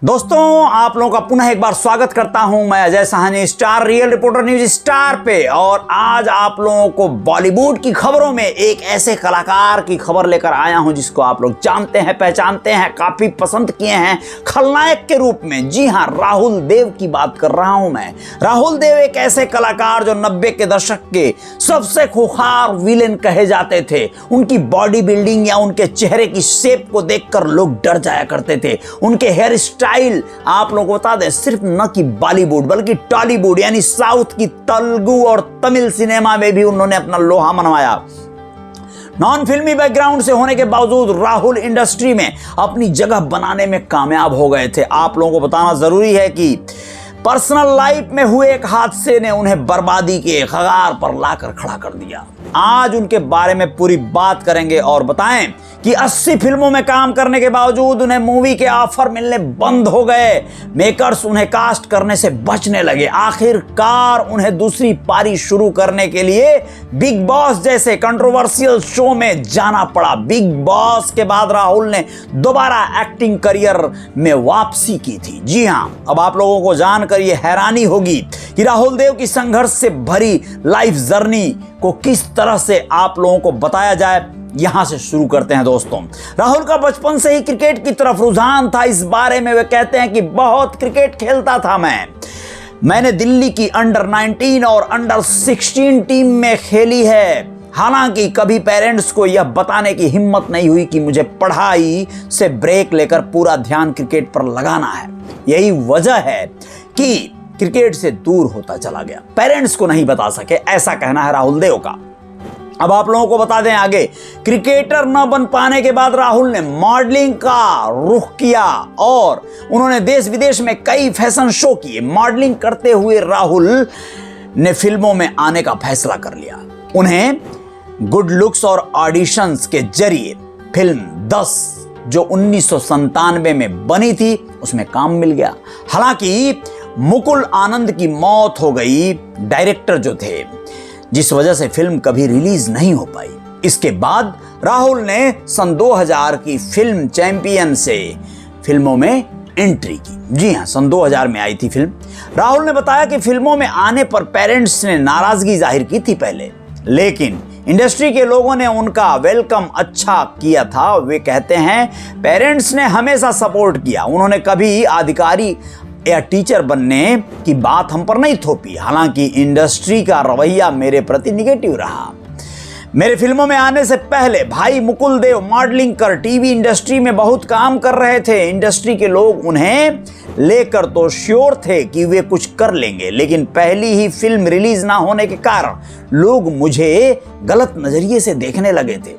दोस्तों, आप लोगों का पुनः एक बार स्वागत करता हूं मैं Ajay Sahni star real reporter news star पे। और आज आप लोगों को बॉलीवुड की खबरों में एक ऐसे कलाकार की खबर लेकर आया हूं जिसको आप लोग जानते हैं, पहचानते हैं, काफी पसंद किए हैं खलनायक के रूप में। जी हां, राहुल देव की बात कर रहा हूं मैं। राहुल देव एक ऐसे कलाकार जो 90 के दशक के सबसे खूंखार विलेन कहे जाते थे। उनकी बॉडी बिल्डिंग या उनके चेहरे की शेप को देखकर लोग डर जाया करते थे। उनके हेयर स्टाइल आप लोगों को बता दें, सिर्फ न कि बॉलीवुड बल्कि टॉलीवुड यानी साउथ की तेलुगु और तमिल सिनेमा में भी उन्होंने अपना लोहा मनवाया। नॉन फिल्मी बैकग्राउंड से होने के बावजूद राहुल इंडस्ट्री में अपनी जगह बनाने में कामयाब हो गए थे। आप लोगों को बताना जरूरी है कि पर्सनल लाइफ में हुए एक हादसे ने उन्हें बर्बादी के कगार पर लाकर खड़ा कर दिया। आज उनके बारे में पूरी बात करेंगे और बताएं कि 80 फिल्मों में काम करने के बावजूद उन्हें मूवी के ऑफर मिलने बंद हो गए। मेकर्स उन्हें कास्ट करने से बचने लगे। आखिरकार उन्हें दूसरी पारी शुरू करने के लिए बिग बॉस जैसे कंट्रोवर्शियल शो में जाना पड़ा। बिग बॉस के बाद राहुल ने दोबारा एक्टिंग करियर में वापसी की थी। जी हां, अब आप लोगों को जानकर यह हैरानी होगी कि राहुल देव की संघर्ष से भरी लाइफ जर्नी को किस तरह से आप लोगों को बताया जाए। यहां से शुरू करते हैं दोस्तों। राहुल का बचपन से ही क्रिकेट की तरफ रुझान था। इस बारे में वे कहते हैं कि बहुत क्रिकेट खेलता था मैंने दिल्ली की अंडर 19 और अंडर 16 टीम में खेली है। हालांकि कभी पेरेंट्स को यह बताने की हिम्मत नहीं हुई कि मुझे पढ़ाई से ब्रेक लेकर पूरा ध्यान क्रिकेट पर लगाना है। यही वजह है कि क्रिकेट से दूर होता चला गया। पेरेंट्स को नहीं बता सके, ऐसा कहना है राहुल देव का। अब आप लोगों को बता दें आगे, क्रिकेटर न बन पाने के बाद राहुल ने मॉडलिंग का रुख किया और उन्होंने देश विदेश में कई फैशन शो किए। मॉडलिंग करते हुए राहुल ने फिल्मों में आने का फैसला कर लिया। उन्हें गुड लुक्स और ऑडिशंस के जरिए फिल्म 10 जो 1997 में बनी थी उसमें काम मिल गया। हालांकि मुकुल आनंद की मौत हो गई, डायरेक्टर जो थे, जिस वजह से फिल्म कभी रिलीज नहीं हो पाई। इसके बाद राहुल ने सन 2000 की फिल्म चैंपियन से फिल्मों में एंट्री की। जी हां, सन 2000 में आई थी फिल्म। राहुल ने बताया कि फिल्मों में आने पर पेरेंट्स ने नाराजगी जाहिर की थी पहले, लेकिन इंडस्ट्री के लोगों ने उनका वेलकम अच्छा किया था। वे कहते हैं पेरेंट्स ने हमेशा सपोर्ट किया। उन्होंने कभी अधिकारी या टीचर बनने की बात हम पर नहीं थोपी। हालांकि इंडस्ट्री का रवैया मेरे प्रति निगेटिव रहा। मेरे फिल्मों में आने से पहले भाई मुकुल देव मॉडलिंग कर टीवी इंडस्ट्री में बहुत काम कर रहे थे। इंडस्ट्री के लोग उन्हें लेकर तो श्योर थे कि वे कुछ कर लेंगे, लेकिन पहली ही फिल्म रिलीज ना होने के कारण लोग मुझे गलत नजरिए से देखने लगे थे।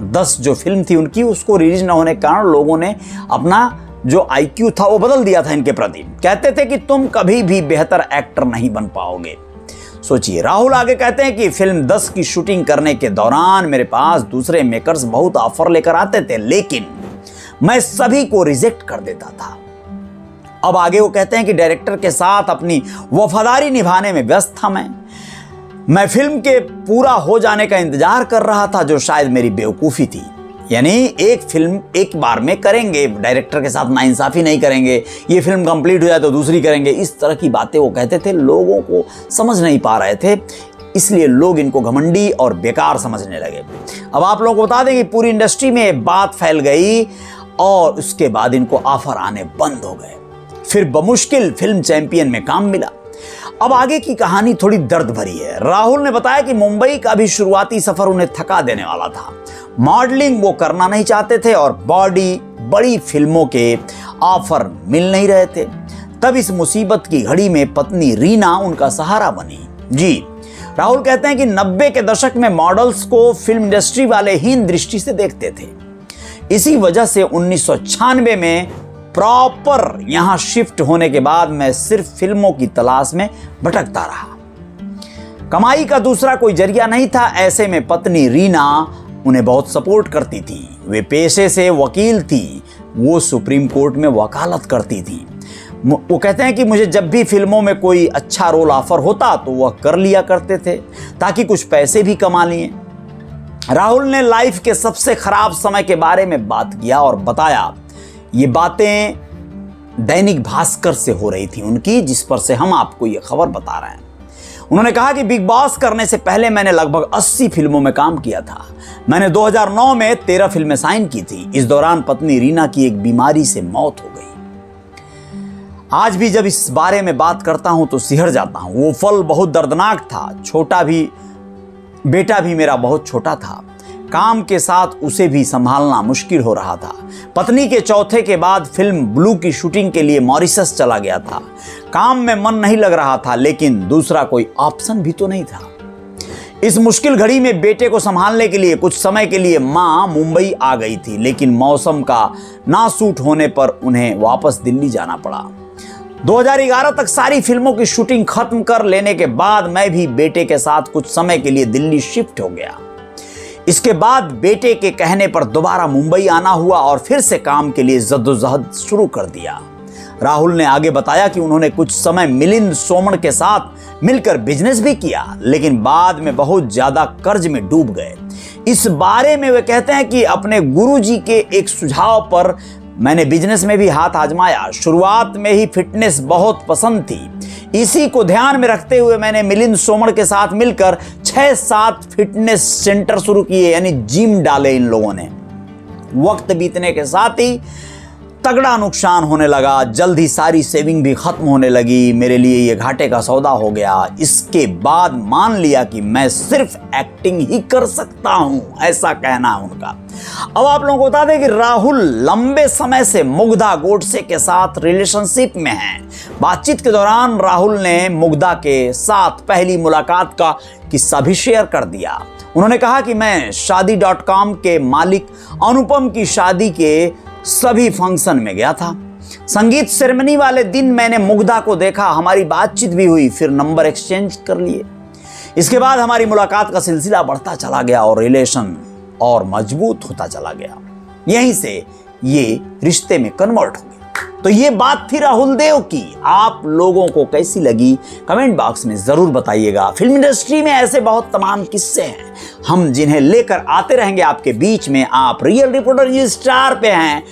10 जो फिल्म थी उनकी, उसको रिलीज ना होने के कारण लोगों ने अपना जो IQ था वो बदल दिया था इनके प्रति। कहते थे कि तुम कभी भी बेहतर एक्टर नहीं बन पाओगे। सोचिए, राहुल आगे कहते हैं कि फिल्म 10 की शूटिंग करने के दौरान मेरे पास दूसरे मेकर्स बहुत ऑफर लेकर आते थे, लेकिन मैं सभी को रिजेक्ट कर देता था। अब आगे वो कहते हैं कि डायरेक्टर के साथ अपनी वफादारी निभाने में व्यस्त था मैं फिल्म के पूरा हो जाने का इंतजार कर रहा था, जो शायद मेरी बेवकूफ़ी थी। यानी एक फिल्म एक बार में करेंगे, डायरेक्टर के साथ नाइंसाफ़ी नहीं करेंगे, ये फिल्म कंप्लीट हो जाए तो दूसरी करेंगे, इस तरह की बातें वो कहते थे। लोगों को समझ नहीं पा रहे थे, इसलिए लोग इनको घमंडी और बेकार समझने लगे। अब आप लोगों को बता दें कि पूरी इंडस्ट्री में बात फैल गई और उसके बाद इनको ऑफर आने बंद हो गए। फिर बमुश्किल फिल्म चैंपियन में काम मिला। अब आगे की कहानी थोड़ी दर्द भरी है। राहुल ने बताया कि मुंबई का भी शुरुआती सफर उन्हें थका देने वाला था। मॉडलिंग वो करना नहीं चाहते थे और बड़ी फिल्मों के ऑफर मिल नहीं रहे थे। तब इस मुसीबत की घड़ी में पत्नी रीना उनका सहारा बनी। जी, राहुल कहते हैं कि 90 के दशक में मॉडल्स को फिल्म इंडस्ट्री वाले हीन दृष्टि से देखते थे। इसी वजह से 1996 में प्रॉपर यहां शिफ्ट होने के बाद मैं सिर्फ फिल्मों की तलाश में भटकता रहा। कमाई का दूसरा कोई जरिया नहीं था। ऐसे में पत्नी रीना उन्हें बहुत सपोर्ट करती थी। वे पेशे से वकील थी, वो सुप्रीम कोर्ट में वकालत करती थी। वो कहते हैं कि मुझे जब भी फिल्मों में कोई अच्छा रोल ऑफर होता तो वह कर लिया करते थे ताकि कुछ पैसे भी कमा लिए। राहुल ने लाइफ के सबसे खराब समय के बारे में बात किया और बताया ये बातें दैनिक भास्कर से हो रही थी उनकी, जिस पर से हम आपको ये खबर बता रहे हैं। उन्होंने कहा कि बिग बॉस करने से पहले मैंने लगभग 80 फिल्मों में काम किया था। मैंने 2009 में 13 फिल्में साइन की थी। इस दौरान पत्नी रीना की एक बीमारी से मौत हो गई। आज भी जब इस बारे में बात करता हूं तो सिहर जाता हूं। वो पल बहुत दर्दनाक था। बेटा भी मेरा बहुत छोटा था। काम के साथ उसे भी संभालना मुश्किल हो रहा था। पत्नी के चौथे के बाद फिल्म ब्लू की शूटिंग के लिए मॉरिशस चला गया था। काम में मन नहीं लग रहा था, लेकिन दूसरा कोई ऑप्शन भी तो नहीं था। इस मुश्किल घड़ी में बेटे को संभालने के लिए कुछ समय के लिए मां मुंबई आ गई थी, लेकिन मौसम का ना सूट होने पर उन्हें वापस दिल्ली जाना पड़ा। 2011 तक सारी फिल्मों की शूटिंग खत्म कर लेने के बाद मैं भी बेटे के साथ कुछ समय के लिए दिल्ली शिफ्ट हो गया। इसके बाद बेटे के कहने पर दोबारा मुंबई आना हुआ और फिर से काम के लिए जद्दोजहद शुरू कर दिया। राहुल ने आगे बताया कि उन्होंने कुछ समय मिलिंद सोमन के साथ मिलकर बिजनेस भी किया, लेकिन बाद में बहुत ज्यादा कर्ज में डूब गए। इस बारे में वे कहते हैं कि अपने गुरुजी के एक सुझाव पर मैंने बिजनेस में भी हाथ आजमाया। शुरुआत में ही फिटनेस बहुत पसंद थी। इसी को ध्यान में रखते हुए मैंने मिलिंद सोमन के साथ मिलकर 6-7 फिटनेस सेंटर शुरू किए, यानी जिम डाले इन लोगों ने। वक्त बीतने के साथ ही तगड़ा नुकसान होने लगा। जल्द ही सारी सेविंग भी खत्म होने लगी। मेरे लिए ये घाटे का सौदा हो गया। इसके बाद मान लिया कि मैं सिर्फ एक्टिंग ही कर सकता हूं, ऐसा कहना है उनका। अब आप लोगों को बता दें कि राहुल लंबे समय से मुग्धा गोडसे के साथ रिलेशनशिप में हैं। बातचीत के दौरान राहुल ने मुग्धा के साथ पहली मुलाकात का किस्सा भी शेयर कर दिया। उन्होंने कहा कि मैं शादी.com के मालिक अनुपम की शादी के सभी फंक्शन में गया था। संगीत सेरेमनी वाले दिन मैंने मुग्धा को देखा, हमारी बातचीत भी हुई, फिर नंबर एक्सचेंज कर लिए। इसके बाद हमारी मुलाकात का सिलसिला बढ़ता चला गया और रिलेशन और मजबूत होता चला गया। यहीं से ये रिश्ते में कन्वर्ट हो गया। तो ये बात थी राहुल देव की। आप लोगों को कैसी लगी कमेंट बॉक्स में जरूर बताइएगा। फिल्म इंडस्ट्री में ऐसे बहुत तमाम किस्से हैं, हम जिन्हें लेकर आते रहेंगे आपके बीच में। आप रियल रिपोर्टर न्यूज़ स्टार पे हैं,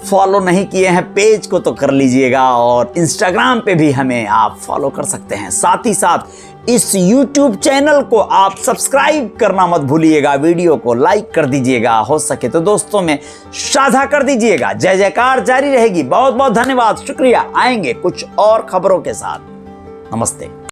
फॉलो नहीं किए हैं पेज को तो कर लीजिएगा, और इंस्टाग्राम पे भी हमें आप फॉलो कर सकते हैं। साथ ही साथ इस YouTube चैनल को आप सब्सक्राइब करना मत भूलिएगा। वीडियो को लाइक कर दीजिएगा, हो सके तो दोस्तों में साझा कर दीजिएगा। जय जयकार जारी रहेगी। बहुत बहुत धन्यवाद, शुक्रिया। आएंगे कुछ और खबरों के साथ। नमस्ते।